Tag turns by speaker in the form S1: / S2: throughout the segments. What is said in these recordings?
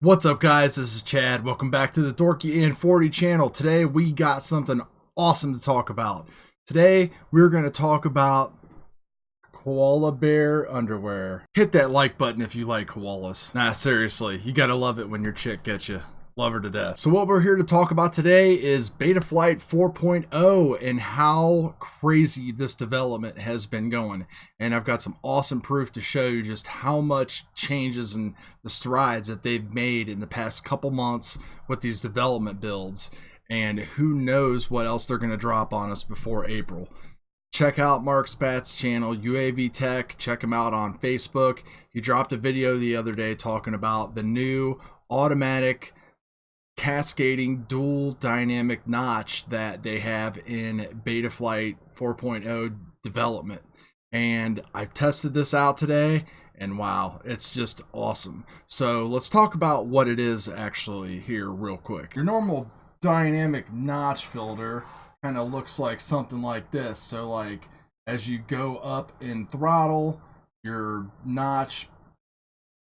S1: What's up, guys? This is Chad. Welcome back to the Dorky and 40 channel. Today we got something awesome to talk about. Today we're going to talk about koala bear underwear. Hit that like button if you like koalas. Nah, seriously, you gotta love it when your chick gets you. Love her to death. So what we're here to talk about today is Betaflight 4.0 and how crazy this development has been going. And I've got some awesome proof to show you just how much changes and the strides that they've made in the past couple months with these development builds. And who knows what else they're going to drop on us before April. Check out Mark Spat's channel, UAV Tech. Check him out on Facebook. He dropped a video the other day talking about the new automatic cascading dual dynamic notch that they have in Betaflight 4.0 development. And I've tested this out today, and wow, it's just awesome. So let's talk about what it is actually here real quick. Your normal dynamic notch filter kind of looks like something like this. So like as you go up in throttle, your notch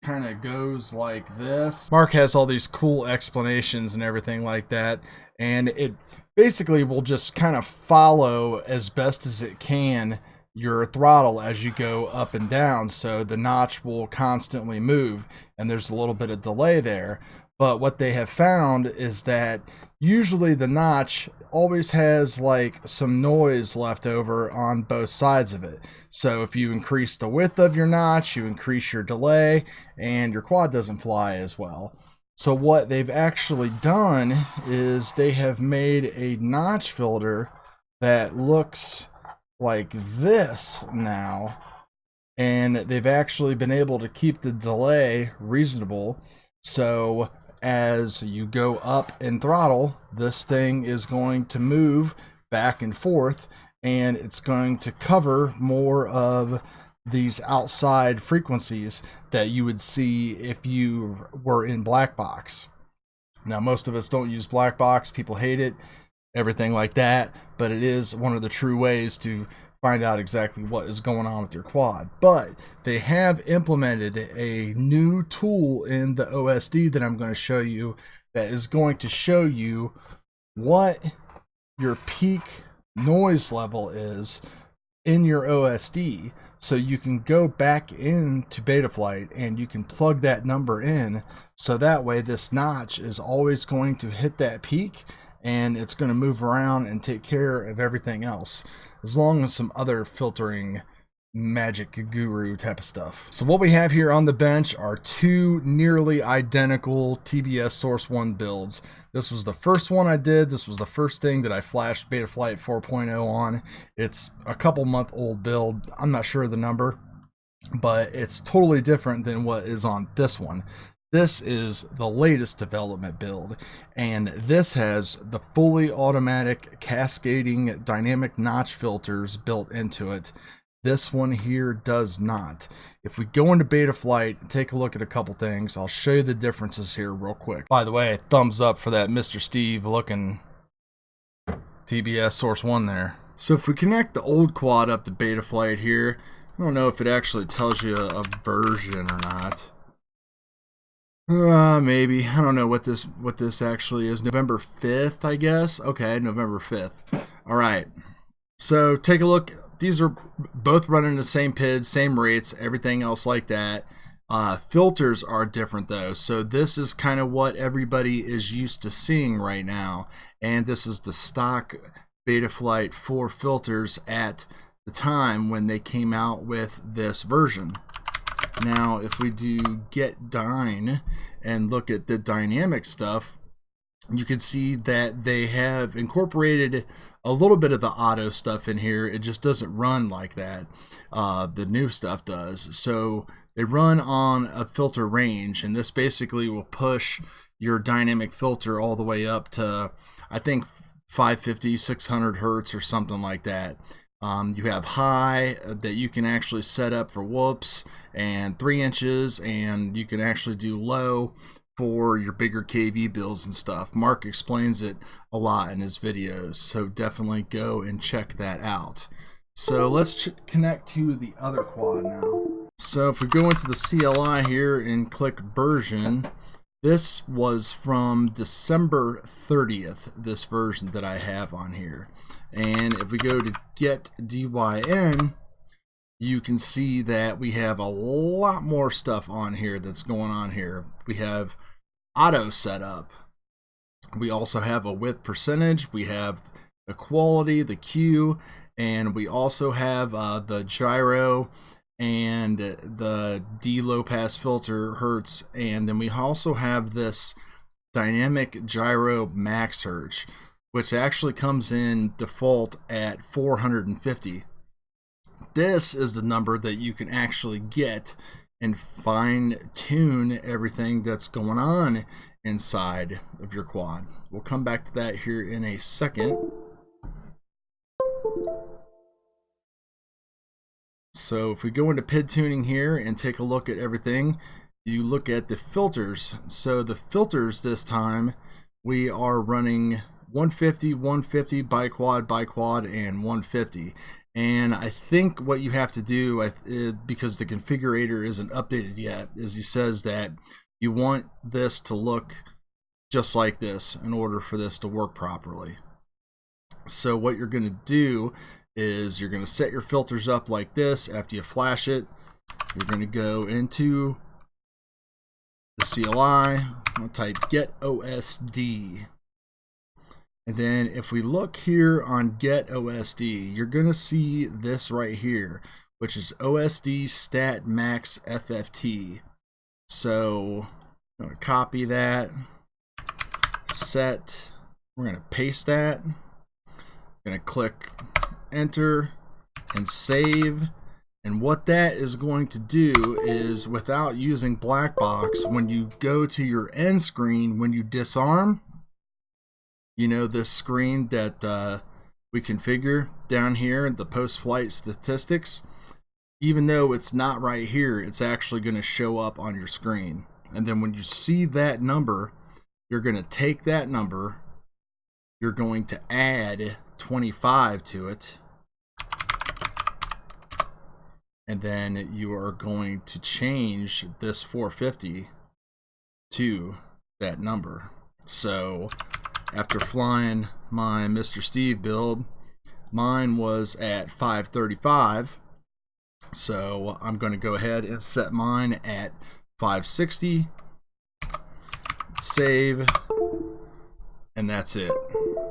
S1: kind of goes like this. Mark has all these cool explanations and everything like that, and it basically will just kind of follow as best as it can your throttle as you go up and down, so the notch will constantly move, and there's a little bit of delay there. But what they have found is that usually the notch always has like some noise left over on both sides of it. So if you increase the width of your notch, you increase your delay, and your quad doesn't fly as well. So what they've actually done is they have made a notch filter that looks like this now, and they've actually been able to keep the delay reasonable. So as you go up in throttle, this thing is going to move back and forth, and it's going to cover more of these outside frequencies that you would see if you were in black box. Now, most of us don't use black box. People hate it, everything like that, but it is one of the true ways to find out exactly what is going on with your quad. But they have implemented a new tool in the OSD that I'm going to show you that is going to show you what your peak noise level is in your OSD, so you can go back into Betaflight and you can plug that number in, so that way this notch is always going to hit that peak and it's going to move around and take care of everything else, as long as some other filtering magic guru type of stuff. So what we have here on the bench are two nearly identical TBS Source 1 builds. This was the first one I did. This was the first thing that I flashed Betaflight 4.0 on. It's a couple month old build. I'm not sure of the number, but it's totally different than what is on this one. This is the latest development build, and this has the fully automatic cascading dynamic notch filters built into it. This one here does not. If we go into Betaflight and take a look at a couple things, I'll show you the differences here real quick. By the way, thumbs up for that Mr. Steve looking TBS Source 1 there. So if we connect the old quad up to Betaflight here, I don't know if it actually tells you a version or not. Maybe. I don't know what this actually is. November 5th, I guess. Okay, November 5th. All right. So take a look. These are both running the same PIDs, same rates, everything else like that. Filters are different though. So this is kind of what everybody is used to seeing right now. And this is the stock Betaflight 4 filters at the time when they came out with this version. Now, if we do get dyne and look at the dynamic stuff, you can see that they have incorporated a little bit of the auto stuff in here. It just doesn't run like that. The new stuff does. So they run on a filter range, and this basically will push your dynamic filter all the way up to, I think, 550, 600 hertz or something like that. You have high that you can actually set up for whoops and 3 inches, and you can actually do low for your bigger KV builds and stuff. Mark explains it a lot in his videos, so definitely go and check that out. So let's connect to the other quad now. So if we go into the CLI here and click version, This was from December 30th, this version that I have on here. And if we go to get DYN, you can see that we have a lot more stuff on here that's going on here. We have auto setup. We also have a width percentage. We have the quality, the Q, and we also have the gyro and the D low pass filter hertz, and then we also have this dynamic gyro max hertz, which actually comes in default at 450. This is the number that you can actually get and fine tune everything that's going on inside of your quad. We'll come back to that here in a second. So if we go into PID tuning here and take a look at everything, you look at the filters. So the filters this time, we are running 150, 150, biquad, and 150. And I think what you have to do, because the configurator isn't updated yet, is he says that you want this to look just like this in order for this to work properly. So what you're going to do is you're going to set your filters up like this. After you flash it, you're going to go into the CLI, I'll type get OSD. And then if we look here on get OSD, you're going to see this right here, which is OSD stat max FFT. So I'm going to copy that, set, we're going to paste that, going to click enter and save. And what that is going to do is, without using black box, when you go to your end screen, when you disarm, you know, this screen that we configure down here, the post-flight statistics, even though it's not right here, it's actually going to show up on your screen. And then when you see that number, you're going to take that number, you're going to add 25 to it, and then you are going to change this 450 to that number. So after flying my Mr. Steve build, mine was at 535. So I'm going to go ahead and set mine at 560, save, and that's it.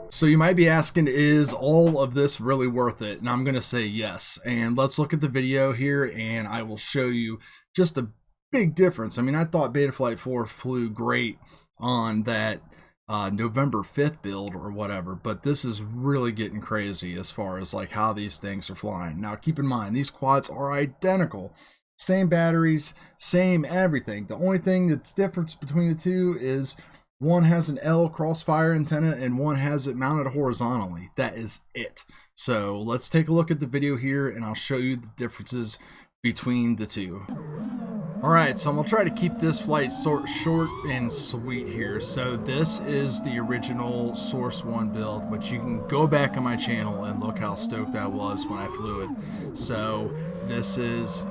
S1: So you might be asking, is all of this really worth it? And I'm going to say yes. And let's look at the video here and I will show you just a big difference. I mean, I thought Betaflight 4 flew great on that November 5th build or whatever, but this is really getting crazy as far as like how these things are flying. Now keep in mind, these quads are identical. Same batteries, same everything. The only thing that's difference between the two is one has an L CROSSFIRE antenna and one has it mounted horizontally. That is it. So let's take a look at the video here and I'll show you the differences between the two. Alright, so I'm going to try to keep this flight short and sweet here. So this is the original Source 1 build, which you can go back on my channel and look how stoked I was when I flew it. So this is,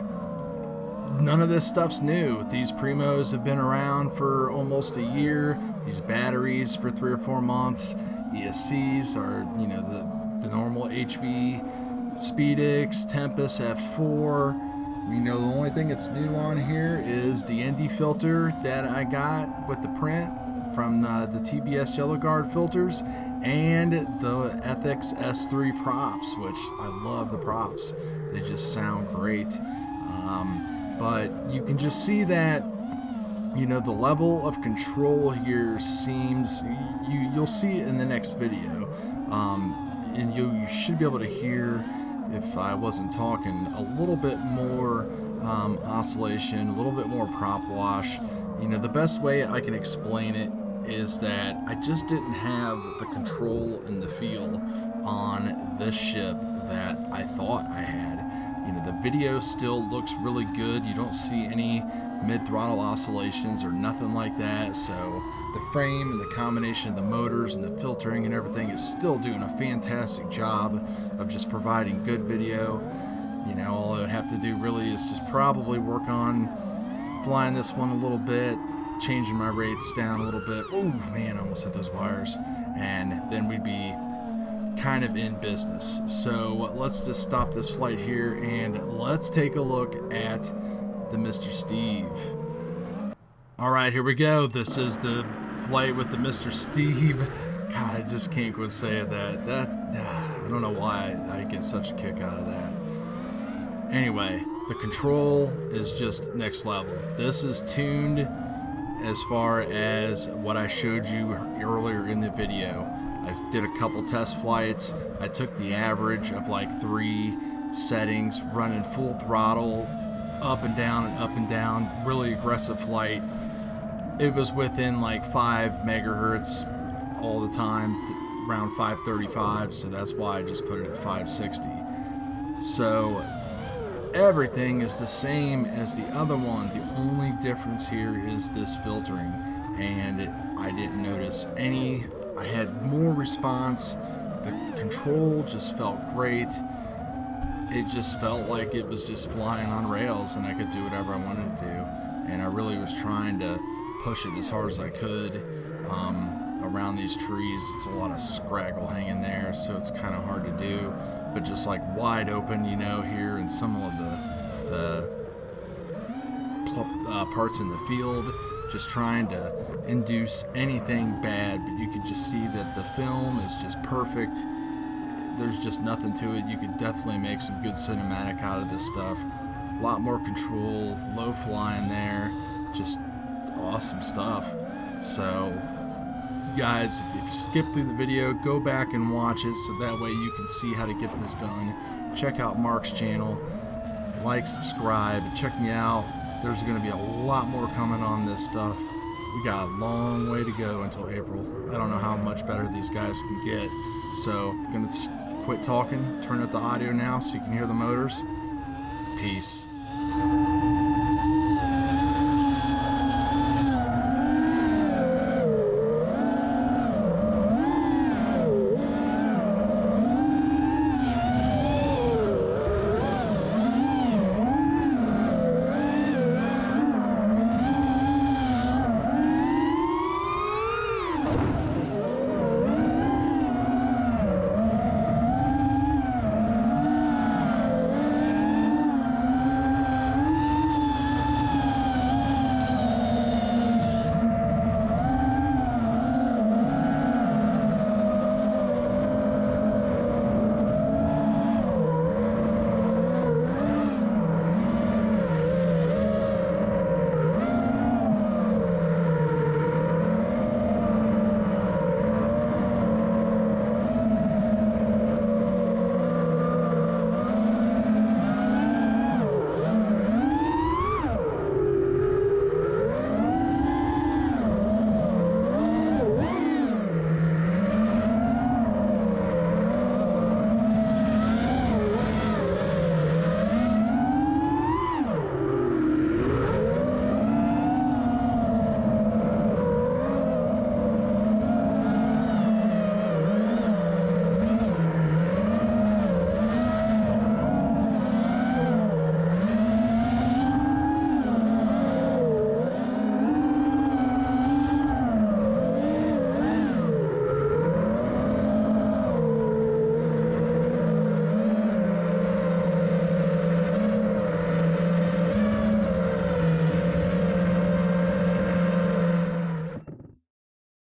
S1: none of this stuff's new. These Primos have been around for almost a year. These batteries for 3 or 4 months. ESCs are, you know, the normal HV, SPEDIX, Tempest F4. You know, the only thing that's new on here is the ND filter that I got with the print from the TBS Yellow Guard filters, and the FX S3 props, which I love the props. They just sound great. But you can just see that, you know, the level of control here seems, you'll see it in the next video, and you should be able to hear, if I wasn't talking, a little bit more oscillation, a little bit more prop wash. You know, the best way I can explain it is that I just didn't have the control and the feel on this ship that I thought I had. You know, the video still looks really good. You don't see any mid-throttle oscillations or nothing like that. So the frame and the combination of the motors and the filtering and everything is still doing a fantastic job of just providing good video. You know, all I would have to do really is just probably work on flying this one a little bit, changing my rates down a little bit. Oh man, I almost hit those wires. And then we'd be kind of in business. So let's just stop this flight here and let's take a look at the Mr. Steve. Alright, here we go. This is the flight with the Mr. Steve. God, I just can't quit saying that. I don't know why I get such a kick out of that. Anyway, the control is just next level. This is tuned as far as what I showed you earlier in the video. I did a couple test flights. I took the average of like 3 settings, running full throttle, up and down, really aggressive flight. It was within like 5 megahertz all the time, around 535, so that's why I just put it at 560. So everything is the same as the other one. The only difference here is this filtering, and I didn't notice any. I had more response. The control just felt great. It just felt like it was just flying on rails and I could do whatever I wanted to do. And I really was trying to push it as hard as I could. Around these trees, it's a lot of scraggle hanging there, so it's kind of hard to do. But just like wide open, you know, here and some of the parts in the field, just trying to induce anything bad, but you could just see that the film is just perfect. There's just nothing to it. You could definitely make some good cinematic out of this stuff. A lot more control, low flying there, just awesome stuff. So guys, if you skip through the video, go back and watch it so that way you can see how to get this done. Check out Mark's channel, like, subscribe, check me out. There's going to be a lot more coming on this stuff. We got a long way to go until April. I don't know how much better these guys can get. So I'm going to quit talking, turn up the audio now so you can hear the motors. Peace.